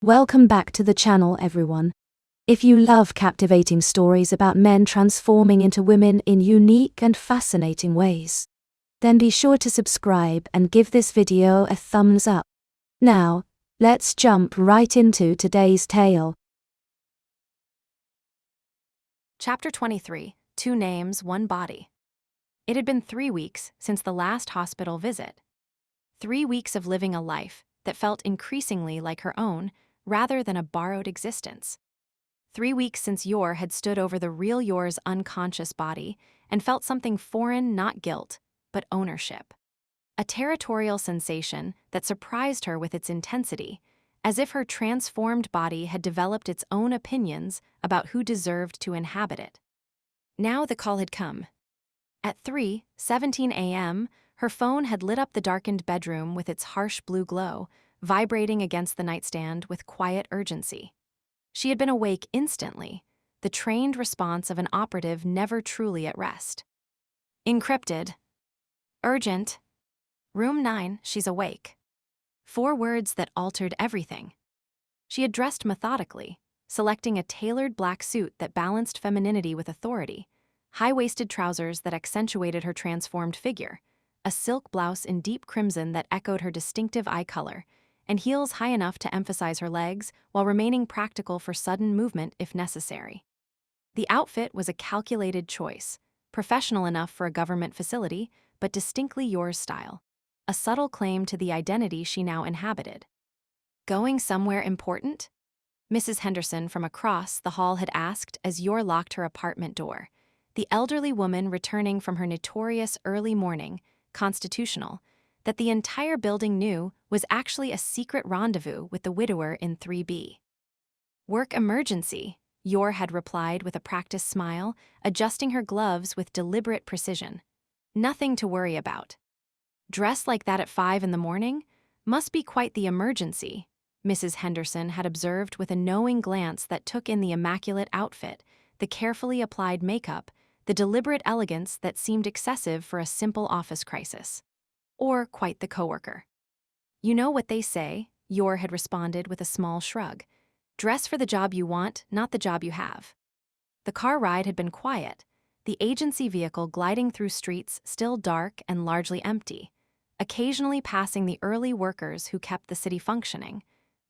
Welcome back to the channel, everyone. If you love captivating stories about men transforming into women in unique and fascinating ways, then be sure to subscribe and give this video a thumbs up. Now, let's jump right into today's tale. Chapter 23, Two Names, One Body. It had been 3 weeks since the last hospital visit. 3 weeks of living a life that felt increasingly like her own, rather than a borrowed existence. 3 weeks since Yor had stood over the real Yor's unconscious body and felt something foreign, not guilt, but ownership. A territorial sensation that surprised her with its intensity, as if her transformed body had developed its own opinions about who deserved to inhabit it. Now the call had come. At 3:17 a.m., her phone had lit up the darkened bedroom with its harsh blue glow, vibrating against the nightstand with quiet urgency. She had been awake instantly, the trained response of an operative never truly at rest. Encrypted. Urgent. Room 9, she's awake. 4 words that altered everything. She had dressed methodically, selecting a tailored black suit that balanced femininity with authority, high-waisted trousers that accentuated her transformed figure, a silk blouse in deep crimson that echoed her distinctive eye color, and heels high enough to emphasize her legs while remaining practical for sudden movement if necessary. The outfit was a calculated choice, professional enough for a government facility, but distinctly Yor's style, a subtle claim to the identity she now inhabited. Going somewhere important? Mrs. Henderson from across the hall had asked as Yor locked her apartment door, the elderly woman returning from her notorious early morning, constitutional, that the entire building knew was actually a secret rendezvous with the widower in 3B. Work emergency, Yor had replied with a practiced smile, adjusting her gloves with deliberate precision. Nothing to worry about. Dressed like that at 5 in the morning? Must be quite the emergency, Mrs. Henderson had observed with a knowing glance that took in the immaculate outfit, the carefully applied makeup, the deliberate elegance that seemed excessive for a simple office crisis. Or quite the coworker. You know what they say, Yor had responded with a small shrug. Dress for the job you want, not the job you have. The car ride had been quiet, the agency vehicle gliding through streets still dark and largely empty, occasionally passing the early workers who kept the city functioning,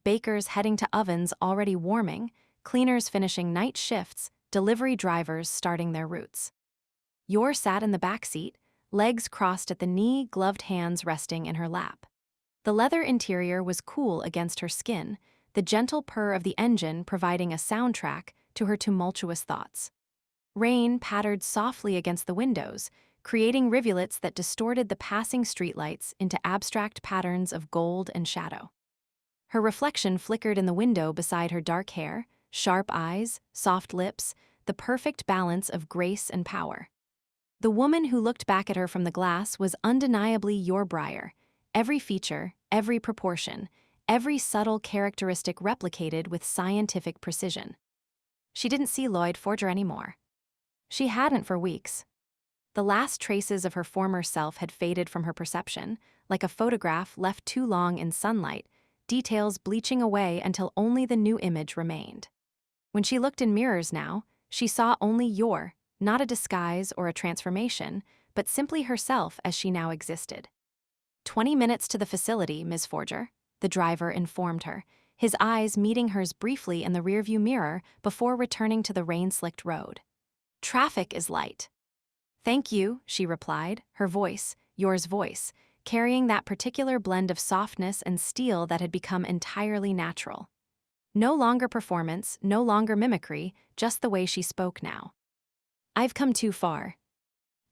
bakers heading to ovens already warming, cleaners finishing night shifts, delivery drivers starting their routes. Yor sat in the back seat, legs crossed at the knee, gloved hands resting in her lap. The leather interior was cool against her skin, the gentle purr of the engine providing a soundtrack to her tumultuous thoughts. Rain pattered softly against the windows, creating rivulets that distorted the passing streetlights into abstract patterns of gold and shadow. Her reflection flickered in the window beside her dark hair, sharp eyes, soft lips, the perfect balance of grace and power. The woman who looked back at her from the glass was undeniably Yor Briar, every feature, every proportion, every subtle characteristic replicated with scientific precision. She didn't see Loid Forger anymore. She hadn't for weeks. The last traces of her former self had faded from her perception, like a photograph left too long in sunlight, details bleaching away until only the new image remained. When she looked in mirrors now, she saw only Yor, not a disguise or a transformation, but simply herself as she now existed. 20 minutes to the facility, Ms. Forger, the driver informed her, his eyes meeting hers briefly in the rearview mirror before returning to the rain-slicked road. Traffic is light. Thank you, she replied, her voice, Yor's voice, carrying that particular blend of softness and steel that had become entirely natural. No longer performance, no longer mimicry, just the way she spoke now. I've come too far.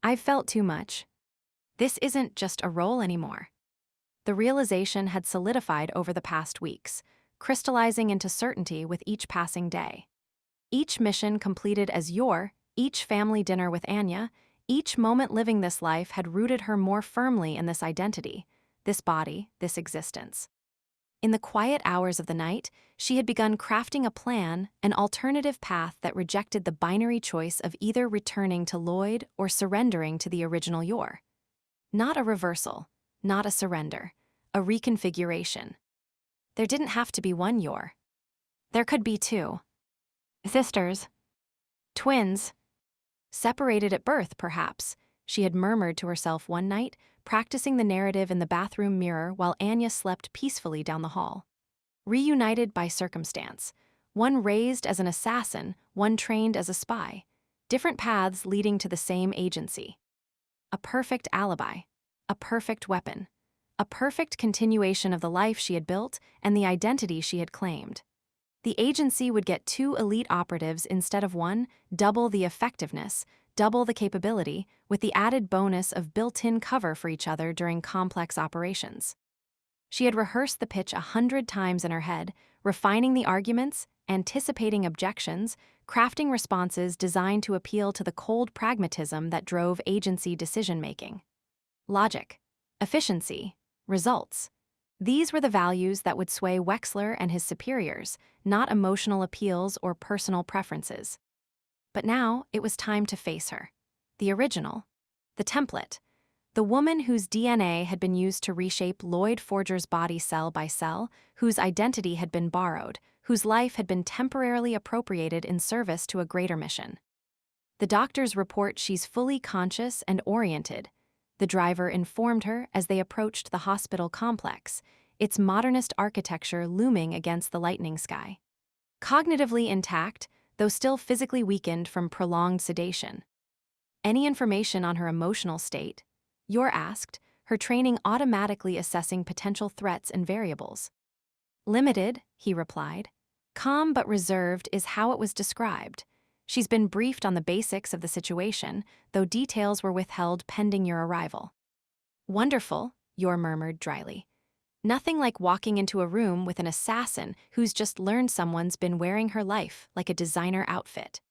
I've felt too much. This isn't just a role anymore. The realization had solidified over the past weeks, crystallizing into certainty with each passing day. Each mission completed as Yor, each family dinner with Anya, each moment living this life had rooted her more firmly in this identity, this body, this existence. In the quiet hours of the night, she had begun crafting a plan, an alternative path that rejected the binary choice of either returning to Loid or surrendering to the original Yor. Not a reversal, not a surrender, a reconfiguration. There didn't have to be one Yor, There could be two. Sisters. Twins. Separated at birth, perhaps, she had murmured to herself one night, practicing the narrative in the bathroom mirror while Anya slept peacefully down the hall. Reunited by circumstance. One raised as an assassin, one trained as a spy. Different paths leading to the same agency. A perfect alibi. A perfect weapon. A perfect continuation of the life she had built and the identity she had claimed. The agency would get 2 elite operatives instead of 1, double the effectiveness, double the capability, with the added bonus of built-in cover for each other during complex operations. She had rehearsed the pitch 100 times in her head, refining the arguments, anticipating objections, crafting responses designed to appeal to the cold pragmatism that drove agency decision-making. Logic, efficiency, results. These were the values that would sway Wexler and his superiors, not emotional appeals or personal preferences. But now it was time to face her. The original. The template. The woman whose DNA had been used to reshape Loid Forger's body cell by cell, whose identity had been borrowed, whose life had been temporarily appropriated in service to a greater mission. The doctors report she's fully conscious and oriented. The driver informed her as they approached the hospital complex, its modernist architecture looming against the lightning sky. Cognitively intact, though still physically weakened from prolonged sedation. Any information on her emotional state? Yor asked, her training automatically assessing potential threats and variables. Limited, he replied. Calm but reserved is how it was described. She's been briefed on the basics of the situation, though details were withheld pending your arrival. Wonderful, Yor murmured dryly. Nothing like walking into a room with an assassin who's just learned someone's been wearing her life like a designer outfit.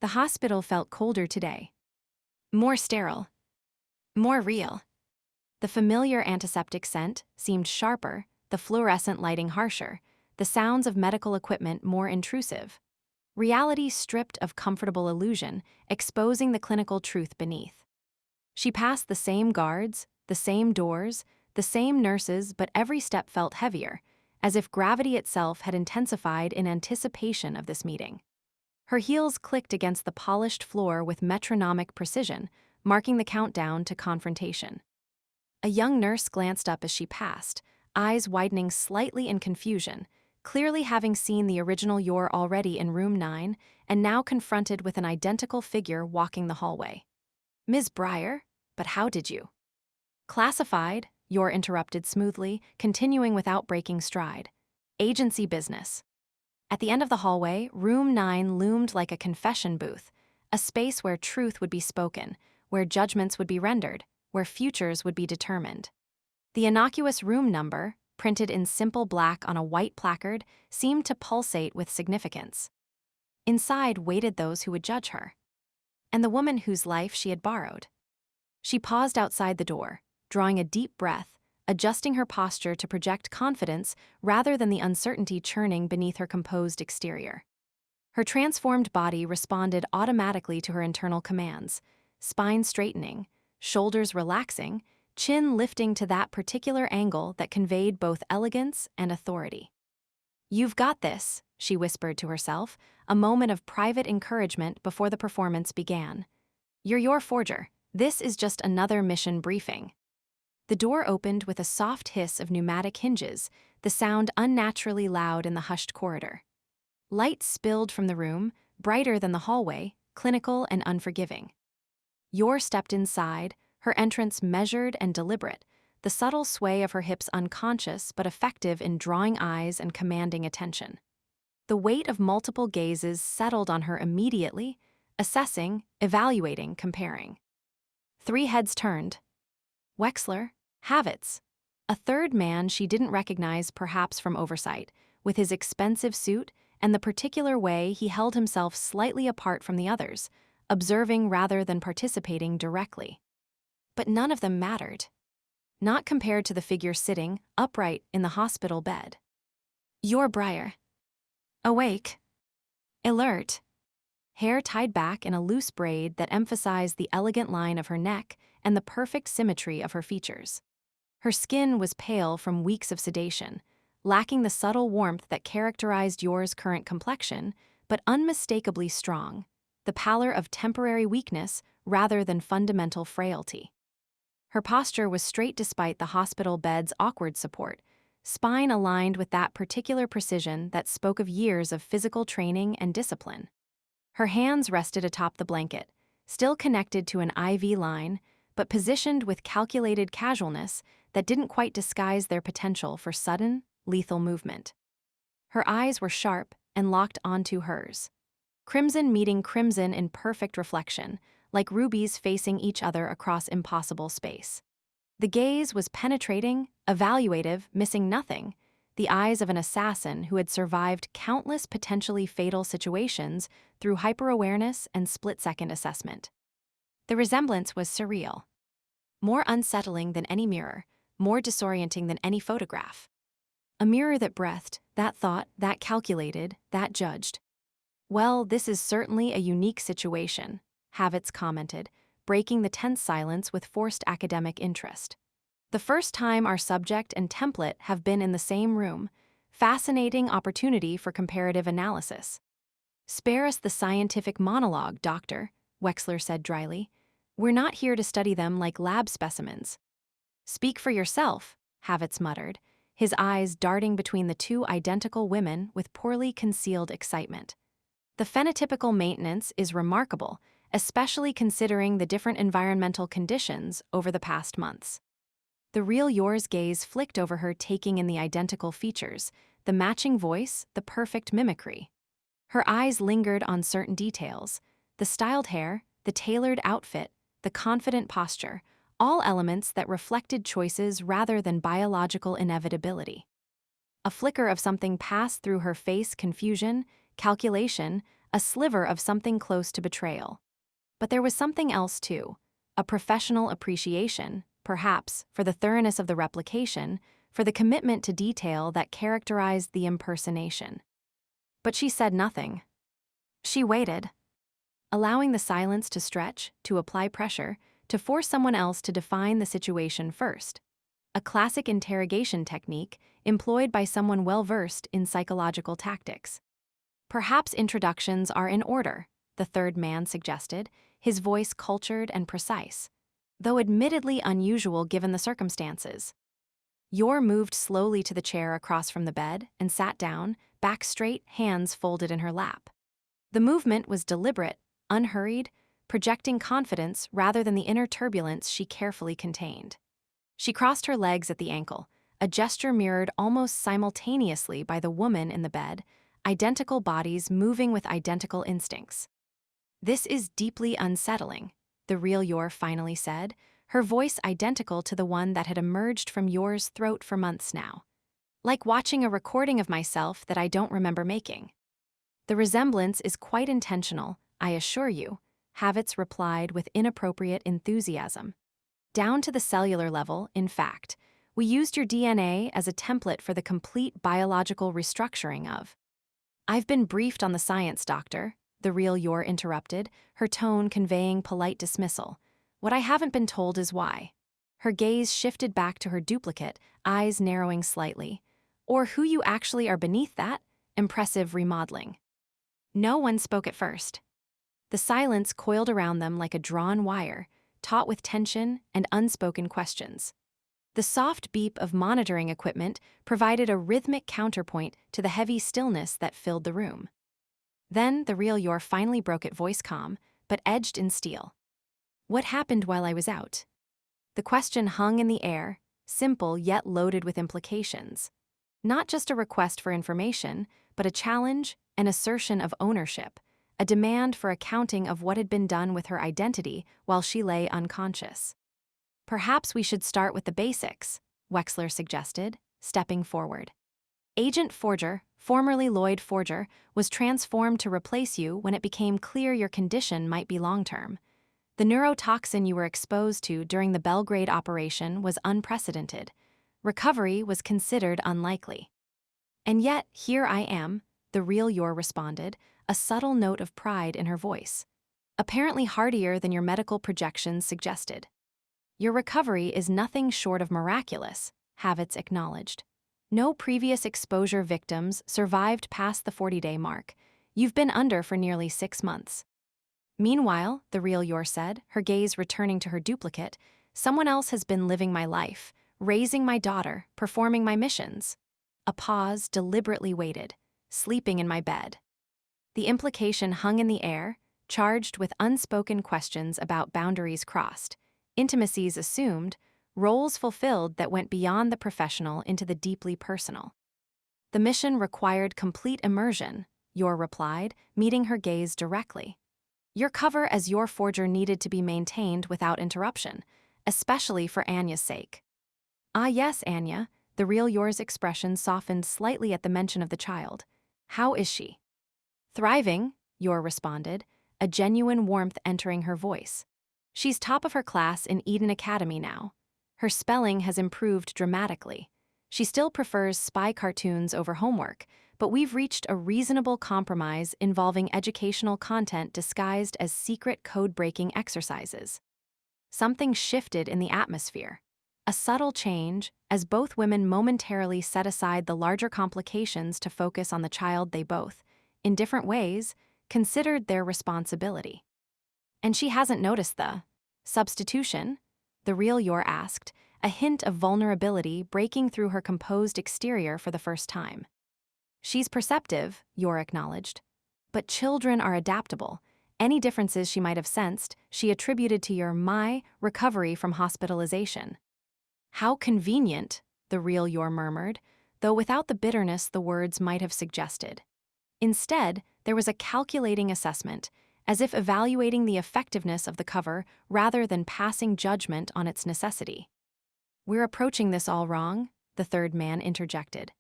The hospital felt colder today. More sterile. More real. The familiar antiseptic scent seemed sharper, the fluorescent lighting harsher, the sounds of medical equipment more intrusive. Reality stripped of comfortable illusion, exposing the clinical truth beneath. She passed the same guards, the same doors, the same nurses, but every step felt heavier, as if gravity itself had intensified in anticipation of this meeting. Her heels clicked against the polished floor with metronomic precision, marking the countdown to confrontation. A young nurse glanced up as she passed, eyes widening slightly in confusion, clearly having seen the original Yor already in room 9 and now confronted with an identical figure walking the hallway. Ms. Briar, but how did you? Classified, Yor interrupted smoothly, continuing without breaking stride. Agency business. At the end of the hallway, room 9 loomed like a confession booth, a space where truth would be spoken, where judgments would be rendered, where futures would be determined. The innocuous room number, printed in simple black on a white placard, seemed to pulsate with significance. Inside waited those who would judge her, and the woman whose life she had borrowed. She paused outside the door, drawing a deep breath, adjusting her posture to project confidence rather than the uncertainty churning beneath her composed exterior. Her transformed body responded automatically to her internal commands, spine straightening, shoulders relaxing, chin lifting to that particular angle that conveyed both elegance and authority. "You've got this," she whispered to herself, a moment of private encouragement before the performance began. "You're Yor Forger. This is just another mission briefing." The door opened with a soft hiss of pneumatic hinges, the sound unnaturally loud in the hushed corridor. Light spilled from the room, brighter than the hallway, clinical and unforgiving. Yor stepped inside, her entrance measured and deliberate, the subtle sway of her hips unconscious but effective in drawing eyes and commanding attention. The weight of multiple gazes settled on her immediately, assessing, evaluating, comparing. 3 heads turned. Wexler, Havitz, a third man she didn't recognize perhaps from oversight, with his expensive suit and the particular way he held himself slightly apart from the others, observing rather than participating directly. But none of them mattered. Not compared to the figure sitting, upright, in the hospital bed. Yor Briar. Awake. Alert. Hair tied back in a loose braid that emphasized the elegant line of her neck and the perfect symmetry of her features. Her skin was pale from weeks of sedation, lacking the subtle warmth that characterized Yor's current complexion, but unmistakably strong, the pallor of temporary weakness rather than fundamental frailty. Her posture was straight despite the hospital bed's awkward support, spine aligned with that particular precision that spoke of years of physical training and discipline. Her hands rested atop the blanket, still connected to an IV line, but positioned with calculated casualness that didn't quite disguise their potential for sudden, lethal movement. Her eyes were sharp and locked onto hers, crimson meeting crimson in perfect reflection, like rubies facing each other across impossible space. The gaze was penetrating, evaluative, missing nothing, the eyes of an assassin who had survived countless potentially fatal situations through hyper-awareness and split-second assessment. The resemblance was surreal. More unsettling than any mirror, more disorienting than any photograph. A mirror that breathed, that thought, that calculated, that judged. "Well, this is certainly a unique situation," Havitz commented, breaking the tense silence with forced academic interest. "The first time our subject and template have been in the same room. Fascinating opportunity for comparative analysis." "Spare us the scientific monologue, Doctor," Wexler said dryly. "We're not here to study them like lab specimens." "Speak for yourself," Havitz muttered, his eyes darting between the two identical women with poorly concealed excitement. "The phenotypical maintenance is remarkable, especially considering the different environmental conditions over the past months." The real Yor's gaze flicked over her, taking in the identical features, the matching voice, the perfect mimicry. Her eyes lingered on certain details, the styled hair, the tailored outfit, the confident posture, all elements that reflected choices rather than biological inevitability. A flicker of something passed through her face: confusion, calculation, a sliver of something close to betrayal. But there was something else too, a professional appreciation, perhaps, for the thoroughness of the replication, for the commitment to detail that characterized the impersonation. But she said nothing. She waited, allowing the silence to stretch, to apply pressure, to force someone else to define the situation first. A classic interrogation technique employed by someone well-versed in psychological tactics. "Perhaps introductions are in order," the third man suggested, his voice cultured and precise, though admittedly unusual given the circumstances. Yor moved slowly to the chair across from the bed and sat down, back straight, hands folded in her lap. The movement was deliberate, unhurried, projecting confidence rather than the inner turbulence she carefully contained. She crossed her legs at the ankle, a gesture mirrored almost simultaneously by the woman in the bed, identical bodies moving with identical instincts. "This is deeply unsettling," the real Yor finally said, her voice identical to the one that had emerged from Yor's throat for months now. "Like watching a recording of myself that I don't remember making." "The resemblance is quite intentional, I assure you," Havitz replied with inappropriate enthusiasm. "Down to the cellular level, in fact. We used your DNA as a template for the complete biological restructuring of—" "I've been briefed on the science, Doctor," the real Yor interrupted, her tone conveying polite dismissal. "What I haven't been told is why." Her gaze shifted back to her duplicate, eyes narrowing slightly. "Or who you actually are beneath that impressive remodeling." No one spoke at first. The silence coiled around them like a drawn wire, taut with tension and unspoken questions. The soft beep of monitoring equipment provided a rhythmic counterpoint to the heavy stillness that filled the room. Then the real Yor finally broke it, voice calm, but edged in steel. "What happened while I was out?" The question hung in the air, simple yet loaded with implications. Not just a request for information, but a challenge, an assertion of ownership, a demand for accounting of what had been done with her identity while she lay unconscious. "Perhaps we should start with the basics," Wexler suggested, stepping forward. "Agent Forger, formerly Loid Forger, was transformed to replace you when it became clear your condition might be long-term. The neurotoxin you were exposed to during the Belgrade operation was unprecedented. Recovery was considered unlikely. And yet, here I am," the real Yor responded, a subtle note of pride in her voice. "Apparently hardier than your medical projections suggested." "Your recovery is nothing short of miraculous," Havitz acknowledged. No previous exposure victims survived past the 40-day mark. You've been under for nearly 6 months. Meanwhile, the real Yor said, her gaze returning to her duplicate, someone else has been living my life, raising my daughter, performing my missions. A pause deliberately waited, sleeping in my bed. The implication hung in the air, charged with unspoken questions about boundaries crossed, intimacies assumed, roles fulfilled that went beyond the professional into the deeply personal. The mission required complete immersion, Yor replied, meeting her gaze directly. Your cover as Yor Forger needed to be maintained without interruption, especially for Anya's sake. Ah yes, Anya, the real Yor's expression softened slightly at the mention of the child. How is she? Thriving, Yor responded, a genuine warmth entering her voice. She's top of her class in Eden Academy now. Her spelling has improved dramatically. She still prefers spy cartoons over homework, but we've reached a reasonable compromise involving educational content disguised as secret code-breaking exercises. Something shifted in the atmosphere. A subtle change, as both women momentarily set aside the larger complications to focus on the child they both, in different ways, considered their responsibility. And she hasn't noticed the substitution? The real Yor asked, a hint of vulnerability breaking through her composed exterior for the first time. She's perceptive, Yor acknowledged. But children are adaptable. Any differences she might have sensed, she attributed to your recovery from hospitalization. How convenient, the real Yor murmured, though without the bitterness the words might have suggested. Instead, there was a calculating assessment, as if evaluating the effectiveness of the cover rather than passing judgment on its necessity. We're approaching this all wrong, the third man interjected.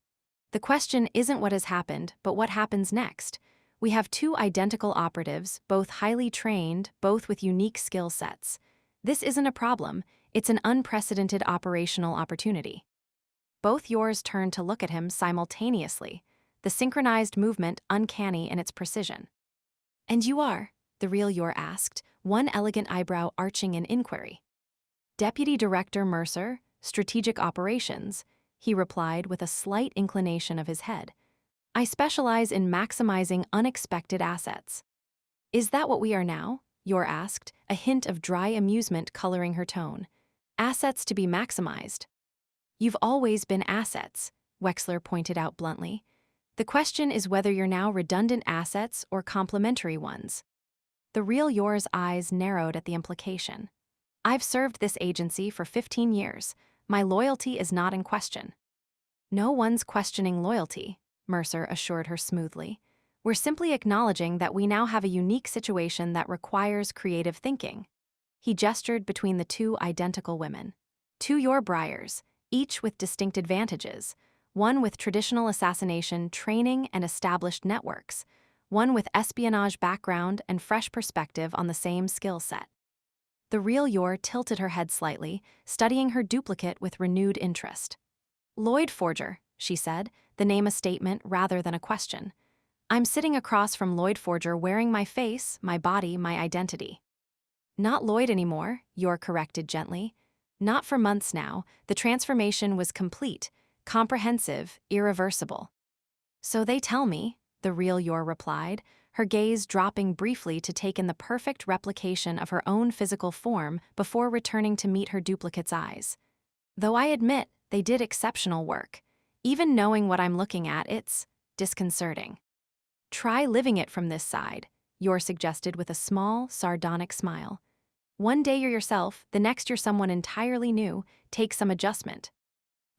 The question isn't what has happened, but what happens next. We have 2 identical operatives, both highly trained, both with unique skill sets. This isn't a problem, it's an unprecedented operational opportunity. Both Yors turned to look at him simultaneously, the synchronized movement uncanny in its precision. And you are? The real Yor asked, one elegant eyebrow arching in inquiry. Deputy Director Mercer, Strategic Operations, he replied with a slight inclination of his head. I specialize in maximizing unexpected assets. Is that what we are now? Yor asked, a hint of dry amusement coloring her tone. Assets to be maximized. You've always been assets, Wexler pointed out bluntly. The question is whether you're now redundant assets or complementary ones. The real Yor's eyes narrowed at the implication. I've served this agency for 15 years. My loyalty is not in question. No one's questioning loyalty, Mercer assured her smoothly. We're simply acknowledging that we now have a unique situation that requires creative thinking. He gestured between the 2 identical women. 2 Yor Briars, each with distinct advantages. One with traditional assassination training and established networks. One with espionage background and fresh perspective on the same skill set. The real Yor tilted her head slightly, studying her duplicate with renewed interest. Loid Forger, she said, the name a statement rather than a question. I'm sitting across from Loid Forger wearing my face, my body, my identity. Not Loid anymore, Yor corrected gently. Not for months now, the transformation was complete, comprehensive, irreversible. So they tell me, the real Yor replied, her gaze dropping briefly to take in the perfect replication of her own physical form before returning to meet her duplicate's eyes. Though I admit, they did exceptional work. Even knowing what I'm looking at, it's disconcerting. Try living it from this side, Yor suggested with a small, sardonic smile. One day you're yourself, the next you're someone entirely new, take some adjustment.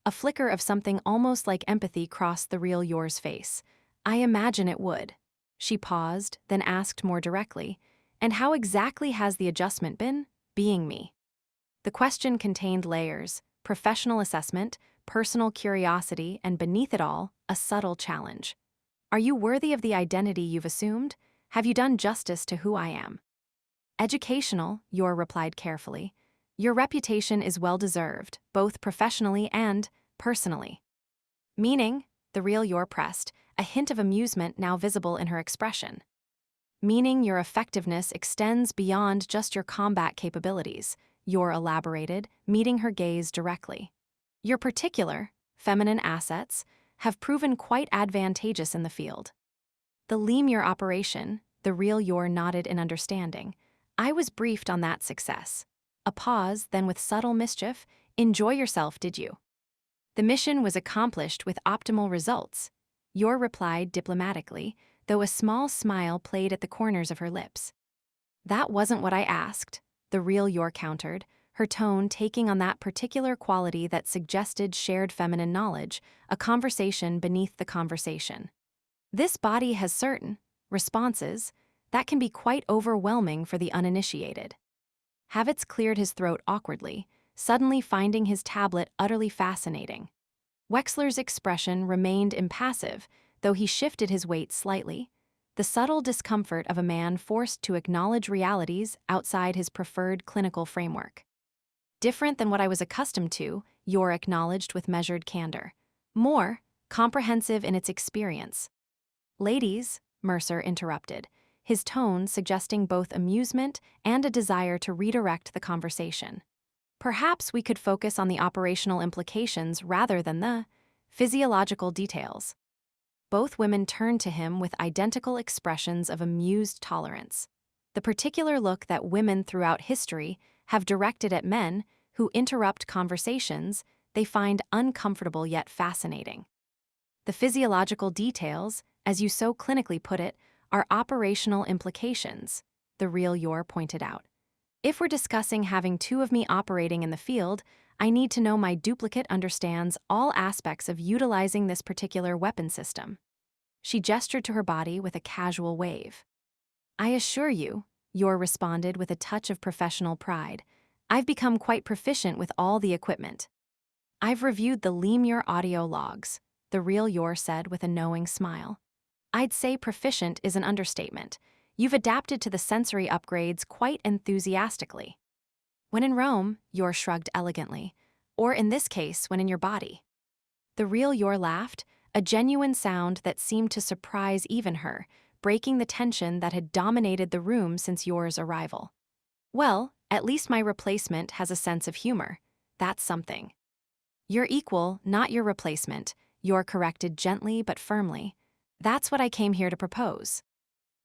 A flicker of something almost like empathy crossed the real Yor's face. I imagine it would. She paused, then asked more directly, and how exactly has the adjustment been? Being me. The question contained layers, professional assessment, personal curiosity, and beneath it all, a subtle challenge. Are you worthy of the identity you've assumed? Have you done justice to who I am? Educational, Yor replied carefully. Your reputation is well-deserved, both professionally and personally. Meaning, the real Yor pressed, a hint of amusement now visible in her expression. Meaning your effectiveness extends beyond just your combat capabilities, Yor elaborated, meeting her gaze directly. You're particular, feminine assets, have proven quite advantageous in the field. The Lemur operation, the real Yor nodded in understanding. I was briefed on that success. A pause, then with subtle mischief, enjoy yourself, did you? The mission was accomplished with optimal results. Yor replied diplomatically, though a small smile played at the corners of her lips. That wasn't what I asked, the real Yor countered, her tone taking on that particular quality that suggested shared feminine knowledge, a conversation beneath the conversation. This body has certain responses that can be quite overwhelming for the uninitiated. Havitz cleared his throat awkwardly, suddenly finding his tablet utterly fascinating. Wexler's expression remained impassive, though he shifted his weight slightly, the subtle discomfort of a man forced to acknowledge realities outside his preferred clinical framework. Different than what I was accustomed to, Yor acknowledged with measured candor. More comprehensive in its experience. Ladies, Mercer interrupted, his tone suggesting both amusement and a desire to redirect the conversation. Perhaps we could focus on the operational implications rather than the physiological details. Both women turned to him with identical expressions of amused tolerance. The particular look that women throughout history have directed at men who interrupt conversations they find uncomfortable yet fascinating. The physiological details, as you so clinically put it, are operational implications, the real Yor pointed out. If we're discussing having two of me operating in the field, I need to know my duplicate understands all aspects of utilizing this particular weapon system. She gestured to her body with a casual wave. I assure you, Yor responded with a touch of professional pride, I've become quite proficient with all the equipment. I've reviewed the Lemur audio logs, the real Yor said with a knowing smile. I'd say proficient is an understatement. You've adapted to the sensory upgrades quite enthusiastically. When in Rome, Yor shrugged elegantly, or in this case, when in your body. The real Yor laughed, a genuine sound that seemed to surprise even her, breaking the tension that had dominated the room since Yor's arrival. Well, at least my replacement has a sense of humor. That's something. Your equal, not your replacement, Yor corrected gently but firmly. That's what I came here to propose.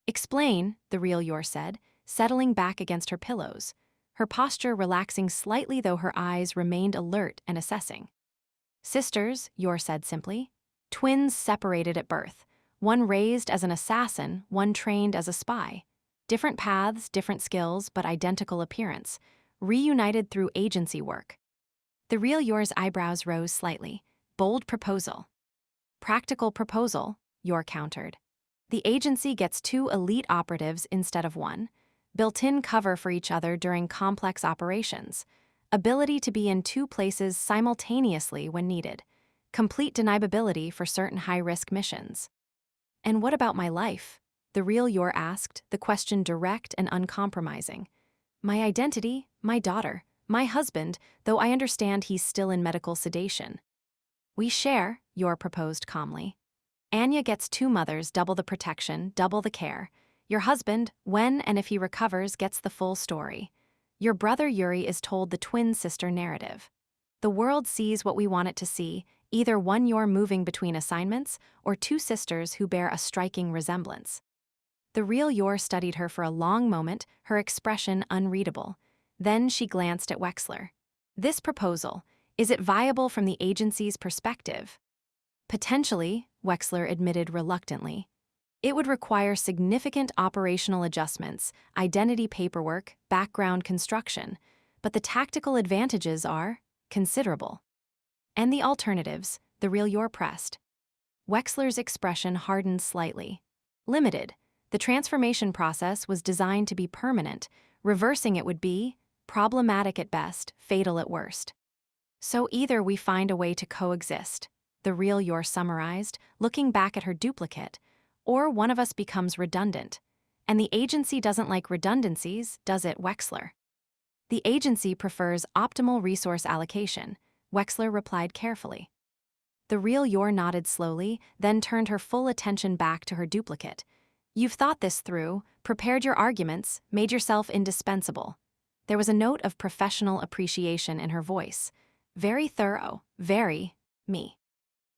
Explain, the real Yor said, settling back against her pillows, her posture relaxing slightly though her eyes remained alert and assessing. Sisters, Yor said simply. Twins separated at birth, one raised as an assassin, one trained as a spy. Different paths, different skills, but identical appearance, reunited through agency work. The real Yor's eyebrows rose slightly. Bold proposal. Practical proposal, Yor countered. The agency gets two elite operatives instead of one, built-in cover for each other during complex operations, ability to be in two places simultaneously when needed, complete deniability for certain high-risk missions. And what about my life? The real Yor asked, the question direct and uncompromising. My identity, my daughter, my husband, though I understand he's still in medical sedation. We share, Yor proposed calmly. Anya gets two mothers, double the protection, double the care. Your husband, when and if he recovers, gets the full story. Your brother Yuri is told the twin sister narrative. The world sees what we want it to see, either one Yor moving between assignments or two sisters who bear a striking resemblance. The real Yor studied her for a long moment, her expression unreadable. Then she glanced at Wexler. This proposal, is it viable from the agency's perspective? Potentially, Wexler admitted reluctantly. It would require significant operational adjustments, identity paperwork, background construction, but the tactical advantages are considerable. And the alternatives, the real Yor pressed. Wexler's expression hardened slightly. Limited. The transformation process was designed to be permanent. Reversing it would be problematic at best, fatal at worst. So either we find a way to coexist, the real Yor summarized, looking back at her duplicate, or one of us becomes redundant. And the agency doesn't like redundancies, does it, Wexler? The agency prefers optimal resource allocation, Wexler replied carefully. The real Yor nodded slowly, then turned her full attention back to her duplicate. You've thought this through, prepared your arguments, made yourself indispensable. There was a note of professional appreciation in her voice. Very thorough, very me.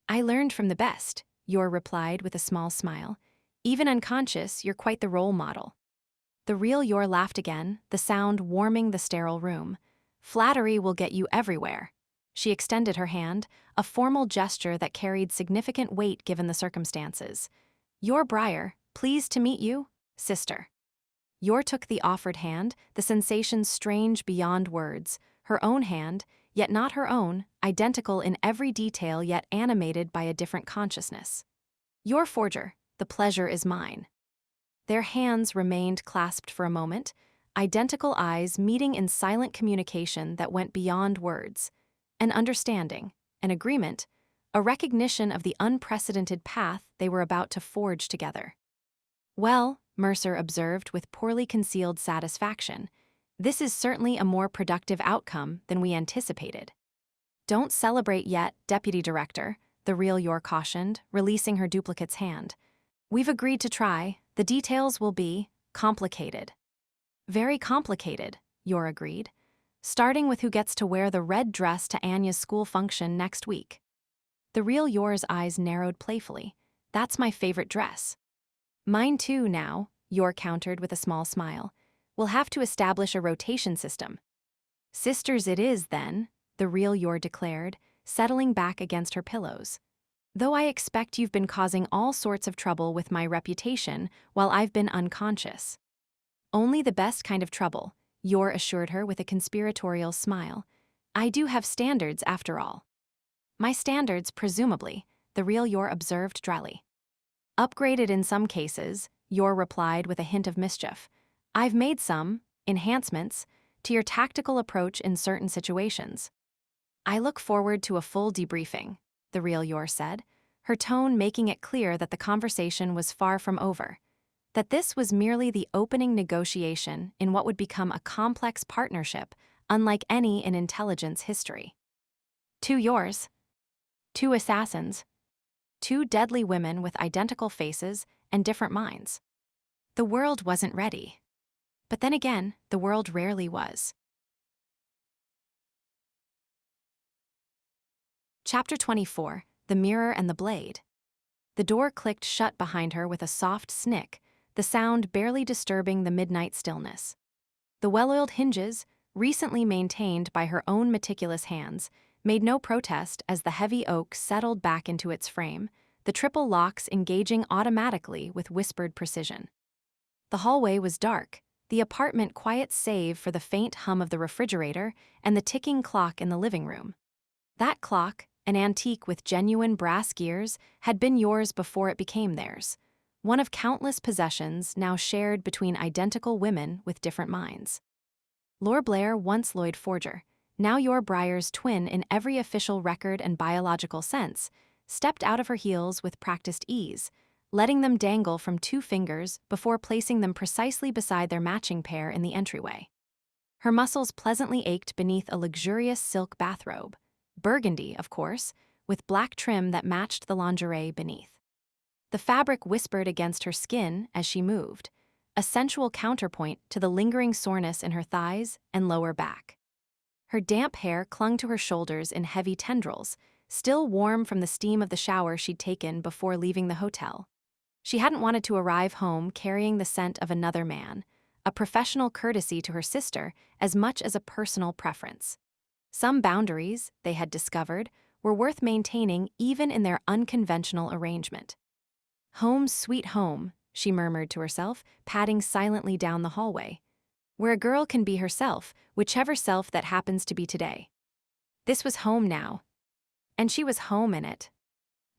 I learned from the best, Yor replied with a small smile. Even unconscious, you're quite the role model. The real Yor laughed again, the sound warming the sterile room. Flattery will get you everywhere. She extended her hand, a formal gesture that carried significant weight given the circumstances. Yor Briar, pleased to meet you, sister. Yor took the offered hand, the sensation strange beyond words. Her own hand, yet not her own, identical in every detail yet animated by a different consciousness. Yor Forger, the pleasure is mine. Their hands remained clasped for a moment, identical eyes meeting in silent communication that went beyond words. An understanding, an agreement, a recognition of the unprecedented path they were about to forge together. Well, Mercer observed with poorly concealed satisfaction, this is certainly a more productive outcome than we anticipated. Don't celebrate yet, Deputy Director, the real Yor cautioned, releasing her duplicate's hand. We've agreed to try. The details will be complicated. Very complicated, Yor agreed, starting with who gets to wear the red dress to Anya's school function next week. The real Yor's eyes narrowed playfully. That's my favorite dress. Mine too now, Yor countered with a small smile. We'll have to establish a rotation system. Sisters it is, then, the real Yor declared, settling back against her pillows. Though I expect you've been causing all sorts of trouble with my reputation while I've been unconscious. Only the best kind of trouble, Yor assured her with a conspiratorial smile. I do have standards, after all. My standards, presumably, the real Yor observed dryly. Upgraded in some cases, Yor replied with a hint of mischief. I've made some enhancements to your tactical approach in certain situations. I look forward to a full debriefing, the real Yor said, her tone making it clear that the conversation was far from over, that this was merely the opening negotiation in what would become a complex partnership unlike any in intelligence history. 2 Yors. 2 assassins. 2 deadly women with identical faces and different minds. The world wasn't ready. But then again, the world rarely was. Chapter 24, The Mirror and the Blade. The door clicked shut behind her with a soft snick, the sound barely disturbing the midnight stillness. The well-oiled hinges, recently maintained by her own meticulous hands, made no protest as the heavy oak settled back into its frame, the triple locks engaging automatically with whispered precision. The hallway was dark, the apartment quiet save for the faint hum of the refrigerator and the ticking clock in the living room. That clock, an antique with genuine brass gears, had been Yor's before it became theirs, one of countless possessions now shared between identical women with different minds. Yor Briar, once Loid Forger, now Yor Briar's twin in every official record and biological sense, stepped out of her heels with practiced ease, letting them dangle from 2 fingers before placing them precisely beside their matching pair in the entryway. Her muscles pleasantly ached beneath a luxurious silk bathrobe, burgundy, of course, with black trim that matched the lingerie beneath. The fabric whispered against her skin as she moved, a sensual counterpoint to the lingering soreness in her thighs and lower back. Her damp hair clung to her shoulders in heavy tendrils, still warm from the steam of the shower she'd taken before leaving the hotel. She hadn't wanted to arrive home carrying the scent of another man, a professional courtesy to her sister as much as a personal preference. Some boundaries, they had discovered, were worth maintaining even in their unconventional arrangement. Home sweet home, she murmured to herself, padding silently down the hallway, where a girl can be herself, whichever self that happens to be today. This was home now, and she was home in it.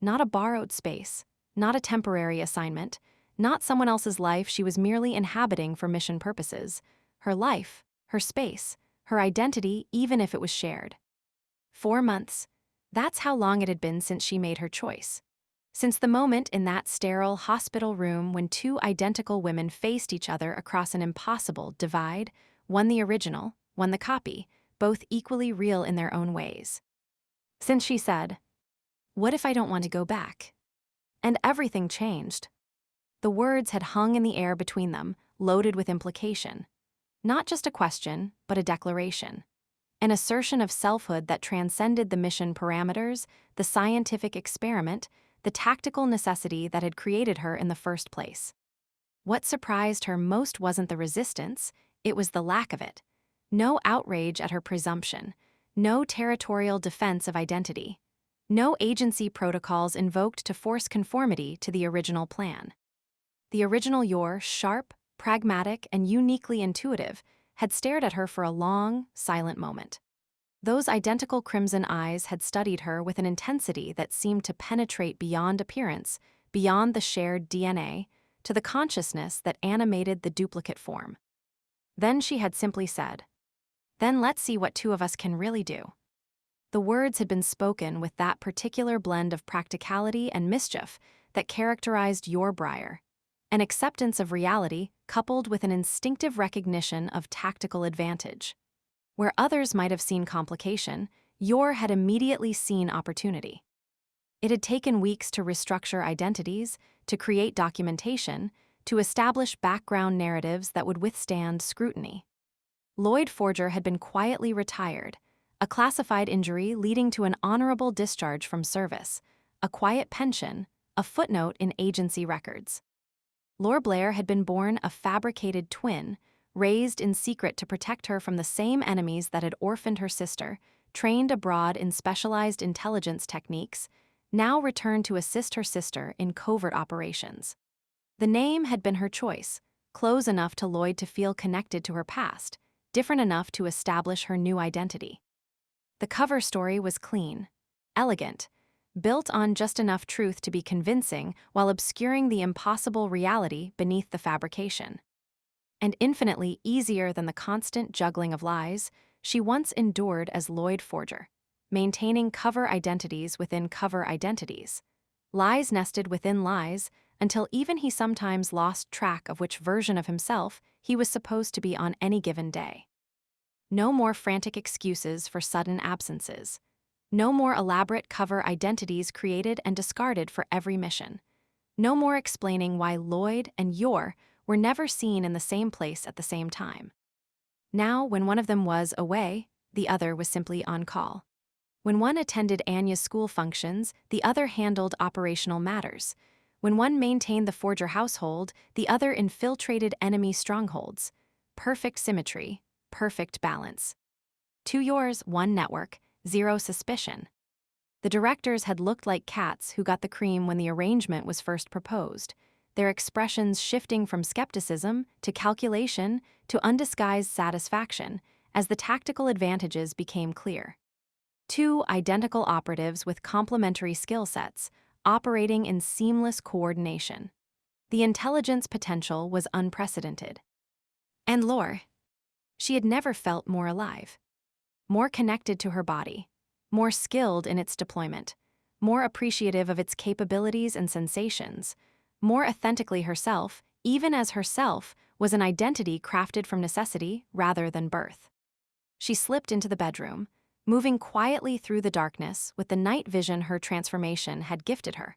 Not a borrowed space, not a temporary assignment, not someone else's life she was merely inhabiting for mission purposes. Her life, her space, her identity, even if it was shared. 4 months, that's how long it had been since she made her choice. Since the moment in that sterile hospital room when 2 identical women faced each other across an impossible divide, one the original, one the copy, both equally real in their own ways. Since she said, "What if I don't want to go back?" And everything changed. The words had hung in the air between them, loaded with implication. Not just a question, but a declaration. An assertion of selfhood that transcended the mission parameters, the scientific experiment, the tactical necessity that had created her in the first place. What surprised her most wasn't the resistance, it was the lack of it. No outrage at her presumption, no territorial defense of identity, no agency protocols invoked to force conformity to the original plan. The original Yor, sharp, pragmatic, and uniquely intuitive, had stared at her for a long, silent moment. Those identical crimson eyes had studied her with an intensity that seemed to penetrate beyond appearance, beyond the shared DNA, to the consciousness that animated the duplicate form. Then she had simply said, "Then let's see what two of us can really do." The words had been spoken with that particular blend of practicality and mischief that characterized Yor Briar, an acceptance of reality coupled with an instinctive recognition of tactical advantage. Where others might have seen complication, Yor had immediately seen opportunity. It had taken weeks to restructure identities, to create documentation, to establish background narratives that would withstand scrutiny. Loid Forger had been quietly retired, a classified injury leading to an honorable discharge from service, a quiet pension, a footnote in agency records. Yor Briar had been born a fabricated twin, raised in secret to protect her from the same enemies that had orphaned her sister, trained abroad in specialized intelligence techniques, now returned to assist her sister in covert operations. The name had been her choice, close enough to Loid to feel connected to her past, different enough to establish her new identity. The cover story was clean, elegant, built on just enough truth to be convincing while obscuring the impossible reality beneath the fabrication. And infinitely easier than the constant juggling of lies, she once endured as Loid Forger, maintaining cover identities within cover identities, lies nested within lies, until even he sometimes lost track of which version of himself he was supposed to be on any given day. No more frantic excuses for sudden absences. No more elaborate cover identities created and discarded for every mission. No more explaining why Loid and Yor were never seen in the same place at the same time. Now, when one of them was away, the other was simply on call. When one attended Anya's school functions, the other handled operational matters. When one maintained the Forger household, the other infiltrated enemy strongholds. Perfect symmetry, perfect balance. Two Yors, one network, zero suspicion. The directors had looked like cats who got the cream when the arrangement was first proposed, their expressions shifting from skepticism to calculation to undisguised satisfaction as the tactical advantages became clear. Two identical operatives with complementary skill sets, operating in seamless coordination. The intelligence potential was unprecedented. And Lore. She had never felt more alive. More connected to her body, more skilled in its deployment, more appreciative of its capabilities and sensations, more authentically herself, even as herself was an identity crafted from necessity rather than birth. She slipped into the bedroom, moving quietly through the darkness with the night vision her transformation had gifted her,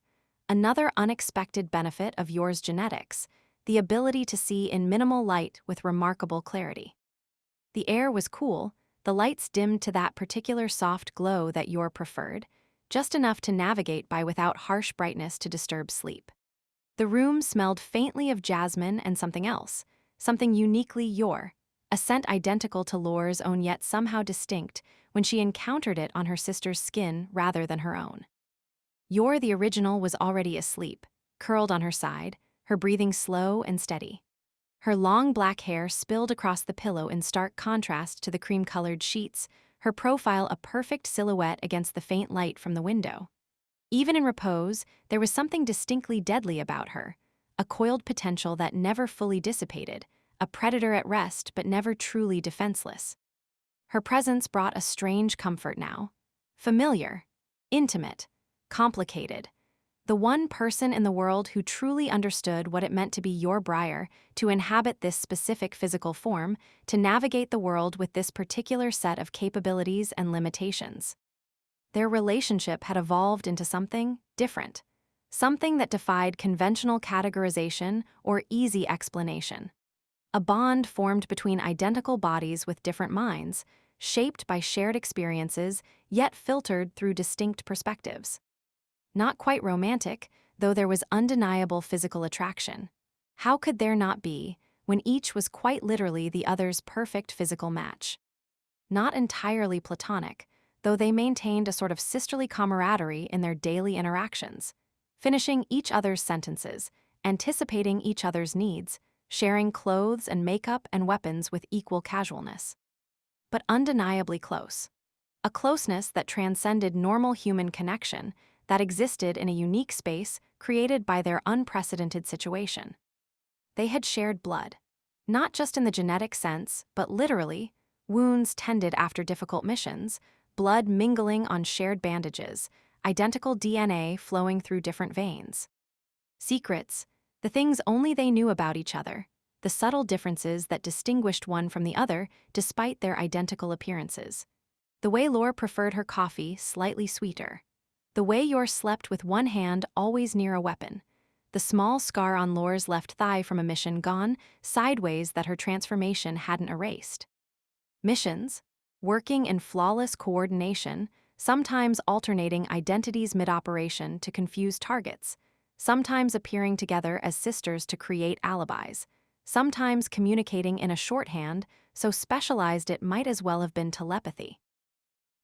another unexpected benefit of Yor's genetics, the ability to see in minimal light with remarkable clarity. The air was cool, the lights dimmed to that particular soft glow that Yor preferred, just enough to navigate by without harsh brightness to disturb sleep. The room smelled faintly of jasmine and something else, something uniquely Yor, a scent identical to Lore's own yet somehow distinct when she encountered it on her sister's skin rather than her own. Yor the original was already asleep, curled on her side, her breathing slow and steady. Her long black hair spilled across the pillow in stark contrast to the cream-colored sheets, her profile a perfect silhouette against the faint light from the window. Even in repose, there was something distinctly deadly about her, a coiled potential that never fully dissipated, a predator at rest but never truly defenseless. Her presence brought a strange comfort now. Familiar, intimate, complicated. The one person in the world who truly understood what it meant to be Yor Briar, to inhabit this specific physical form, to navigate the world with this particular set of capabilities and limitations. Their relationship had evolved into something different, something that defied conventional categorization or easy explanation. A bond formed between identical bodies with different minds, shaped by shared experiences, yet filtered through distinct perspectives. Not quite romantic, though there was undeniable physical attraction. How could there not be, when each was quite literally the other's perfect physical match? Not entirely platonic, though they maintained a sort of sisterly camaraderie in their daily interactions, finishing each other's sentences, anticipating each other's needs, sharing clothes and makeup and weapons with equal casualness. But undeniably close. A closeness that transcended normal human connection, that existed in a unique space created by their unprecedented situation. They had shared blood, not just in the genetic sense, but literally, wounds tended after difficult missions, blood mingling on shared bandages, identical DNA flowing through different veins. Secrets, the things only they knew about each other, the subtle differences that distinguished one from the other despite their identical appearances. The way Yor preferred her coffee slightly sweeter. The way Yor slept with one hand always near a weapon. The small scar on Yor's left thigh from a mission gone sideways that her transformation hadn't erased. Missions, working in flawless coordination, sometimes alternating identities mid-operation to confuse targets, sometimes appearing together as sisters to create alibis, sometimes communicating in a shorthand so specialized it might as well have been telepathy.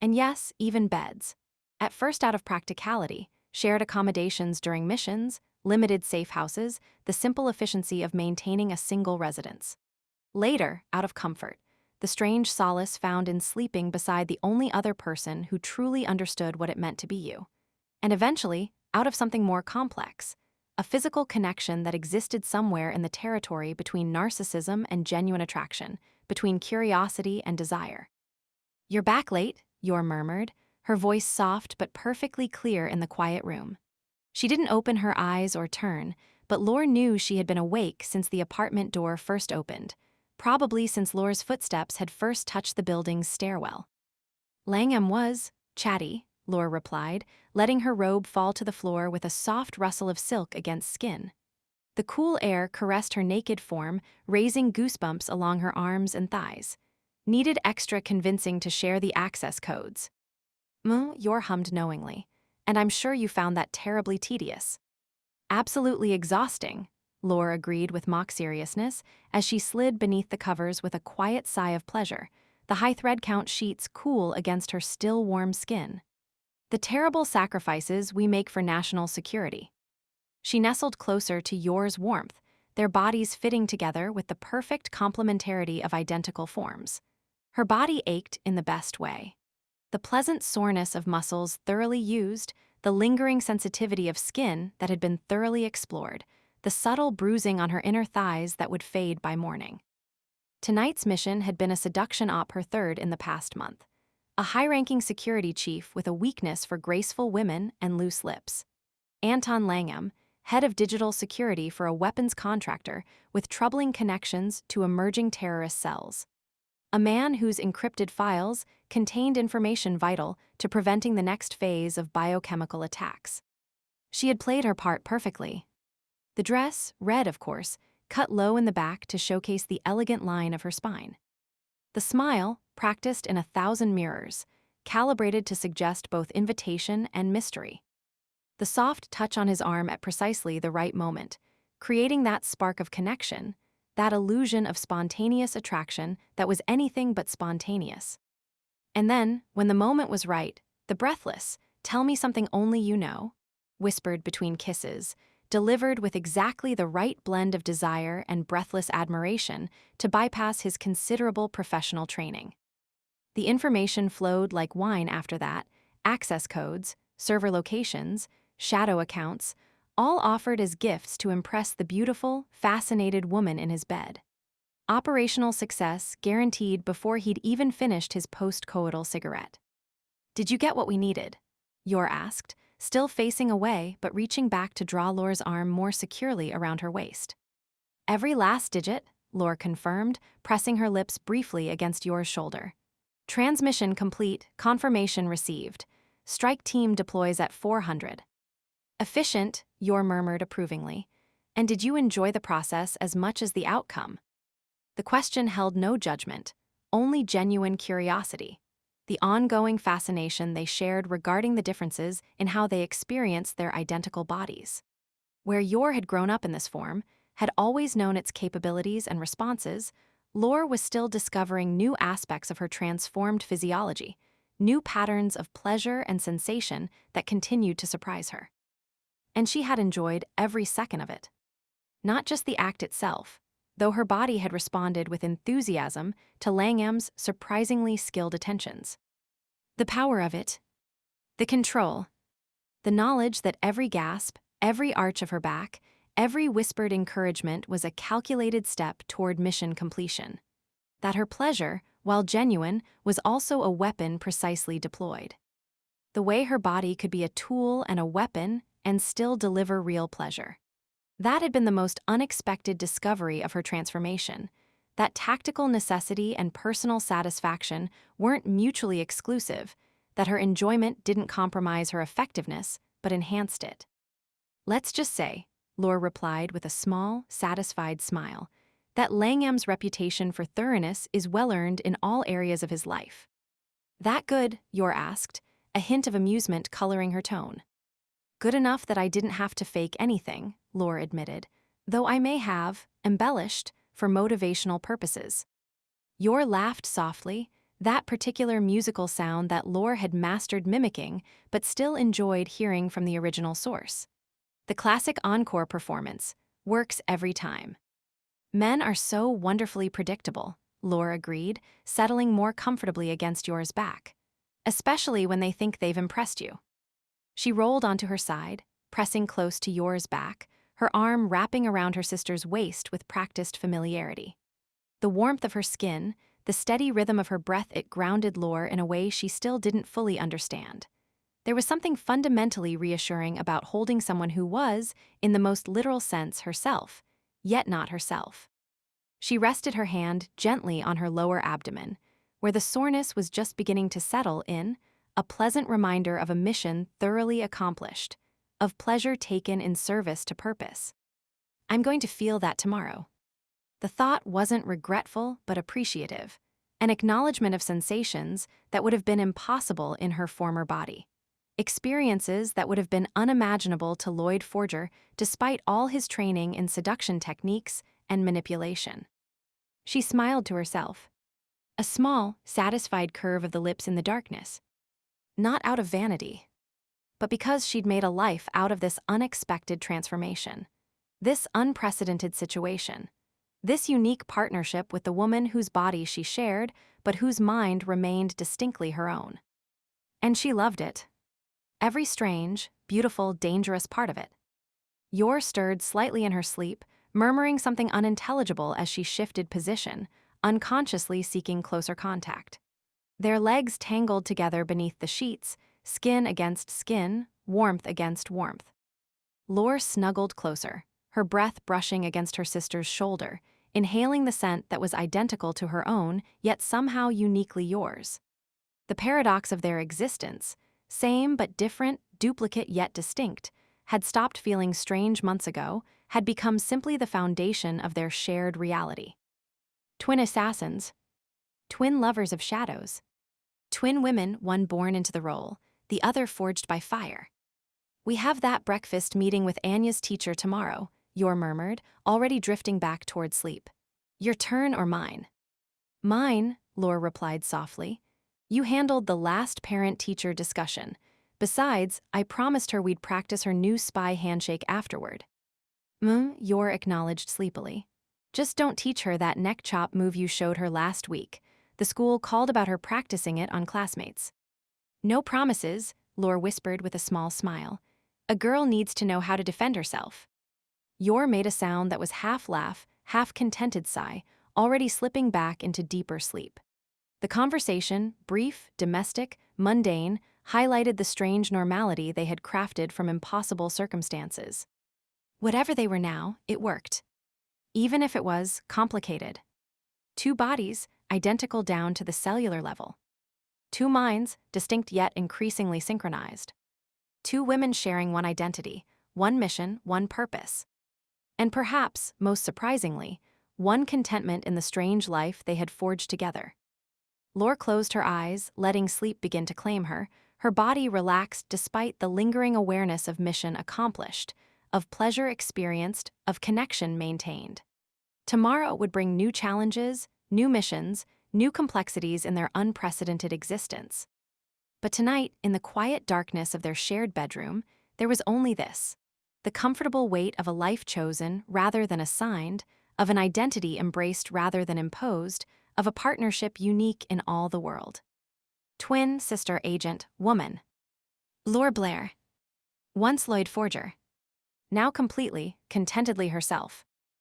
And yes, even beds. At first out of practicality, shared accommodations during missions, limited safe houses, the simple efficiency of maintaining a single residence. Later, out of comfort, the strange solace found in sleeping beside the only other person who truly understood what it meant to be you. And eventually, out of something more complex, a physical connection that existed somewhere in the territory between narcissism and genuine attraction, between curiosity and desire. "You're back late," Yor murmured, her voice soft but perfectly clear in the quiet room. She didn't open her eyes or turn, but Yor knew she had been awake since the apartment door first opened, probably since Yor's footsteps had first touched the building's stairwell. "Langham was chatty," Yor replied, letting her robe fall to the floor with a soft rustle of silk against skin. The cool air caressed her naked form, raising goosebumps along her arms and thighs. "Needed extra convincing to share the access codes." Yor hummed knowingly. "And I'm sure you found that terribly tedious." "Absolutely exhausting," Yor agreed with mock seriousness as she slid beneath the covers with a quiet sigh of pleasure, the high thread count sheets cool against her still warm skin. "The terrible sacrifices we make for national security." She nestled closer to Yor's warmth, their bodies fitting together with the perfect complementarity of identical forms. Her body ached in the best way. The pleasant soreness of muscles thoroughly used, the lingering sensitivity of skin that had been thoroughly explored, the subtle bruising on her inner thighs that would fade by morning. Tonight's mission had been a seduction op, her third in the past month. A high-ranking security chief with a weakness for graceful women and loose lips. Anton Langham, head of digital security for a weapons contractor with troubling connections to emerging terrorist cells. A man whose encrypted files contained information vital to preventing the next phase of biochemical attacks. She had played her part perfectly. The dress, red of course, cut low in the back to showcase the elegant line of her spine. The smile, practiced in 1,000 mirrors, calibrated to suggest both invitation and mystery. The soft touch on his arm at precisely the right moment, creating that spark of connection, that illusion of spontaneous attraction that was anything but spontaneous. And then, when the moment was right, the breathless, "Tell me something only you know," whispered between kisses, delivered with exactly the right blend of desire and breathless admiration to bypass his considerable professional training. The information flowed like wine after that, access codes, server locations, shadow accounts, all offered as gifts to impress the beautiful, fascinated woman in his bed. Operational success guaranteed before he'd even finished his post-coital cigarette. "Did you get what we needed?" Yor asked, still facing away but reaching back to draw Yor's arm more securely around her waist. "Every last digit," Yor confirmed, pressing her lips briefly against Yor's shoulder. "Transmission complete, confirmation received. Strike team deploys at 400. "Efficient," Yor murmured approvingly. "And did you enjoy the process as much as the outcome?" The question held no judgment, only genuine curiosity, the ongoing fascination they shared regarding the differences in how they experienced their identical bodies. Where Yor had grown up in this form, had always known its capabilities and responses, Lore was still discovering new aspects of her transformed physiology, new patterns of pleasure and sensation that continued to surprise her. And she had enjoyed every second of it. Not just the act itself, though her body had responded with enthusiasm to Langham's surprisingly skilled attentions. The power of it, the control, the knowledge that every gasp, every arch of her back, every whispered encouragement was a calculated step toward mission completion. That her pleasure, while genuine, was also a weapon precisely deployed. The way her body could be a tool and a weapon and still deliver real pleasure. That had been the most unexpected discovery of her transformation. That tactical necessity and personal satisfaction weren't mutually exclusive, that her enjoyment didn't compromise her effectiveness, but enhanced it. Let's just say, Lore replied with a small, satisfied smile, that Langham's reputation for thoroughness is well-earned in all areas of his life. That good, Yor asked, a hint of amusement coloring her tone. Good enough that I didn't have to fake anything, Lore admitted, though I may have, embellished, for motivational purposes. Yor laughed softly, that particular musical sound that Lore had mastered mimicking but still enjoyed hearing from the original source. The classic encore performance works every time. Men are so wonderfully predictable, Lore agreed, settling more comfortably against Yor's back, especially when they think they've impressed you. She rolled onto her side, pressing close to Yor's back, her arm wrapping around her sister's waist with practiced familiarity. The warmth of her skin, the steady rhythm of her breath, it grounded Lore in a way she still didn't fully understand. There was something fundamentally reassuring about holding someone who was, in the most literal sense, herself, yet not herself. She rested her hand gently on her lower abdomen, where the soreness was just beginning to settle in, a pleasant reminder of a mission thoroughly accomplished, of pleasure taken in service to purpose. I'm going to feel that tomorrow. The thought wasn't regretful but appreciative, an acknowledgement of sensations that would have been impossible in her former body. Experiences that would have been unimaginable to Loid Forger despite all his training in seduction techniques and manipulation. She smiled to herself. A small, satisfied curve of the lips in the darkness. Not out of vanity, but because she'd made a life out of this unexpected transformation. This unprecedented situation. This unique partnership with the woman whose body she shared, but whose mind remained distinctly her own. And she loved it. Every strange, beautiful, dangerous part of it. Yor stirred slightly in her sleep, murmuring something unintelligible as she shifted position, unconsciously seeking closer contact. Their legs tangled together beneath the sheets, skin against skin, warmth against warmth. Lore snuggled closer, her breath brushing against her sister's shoulder, inhaling the scent that was identical to her own, yet somehow uniquely Yor's. The paradox of their existence, same but different, duplicate yet distinct, had stopped feeling strange months ago, had become simply the foundation of their shared reality. Twin assassins. Twin lovers of shadows. Twin women, one born into the role, the other forged by fire. We have that breakfast meeting with Anya's teacher tomorrow, Yor murmured, already drifting back toward sleep. Your turn or mine? Mine, Lore replied softly. You handled the last parent-teacher discussion. Besides, I promised her we'd practice her new spy handshake afterward. Yor acknowledged sleepily. Just don't teach her that neck chop move you showed her last week. The school called about her practicing it on classmates. No promises, Lore whispered with a small smile. A girl needs to know how to defend herself. Yor made a sound that was half laugh, half contented sigh, already slipping back into deeper sleep. The conversation, brief, domestic, mundane, highlighted the strange normality they had crafted from impossible circumstances. Whatever they were now, it worked. Even if it was complicated. Two bodies, identical down to the cellular level. Two minds, distinct yet increasingly synchronized. Two women sharing one identity, one mission, one purpose. And perhaps, most surprisingly, one contentment in the strange life they had forged together. Lore closed her eyes, letting sleep begin to claim her. Her body relaxed despite the lingering awareness of mission accomplished, of pleasure experienced, of connection maintained. Tomorrow would bring new challenges, new missions, new complexities in their unprecedented existence. But tonight, in the quiet darkness of their shared bedroom, there was only this: the comfortable weight of a life chosen rather than assigned, of an identity embraced rather than imposed, of a partnership unique in all the world. Twin sister agent, woman. Yor Briar. Once Loid Forger. Now completely, contentedly herself.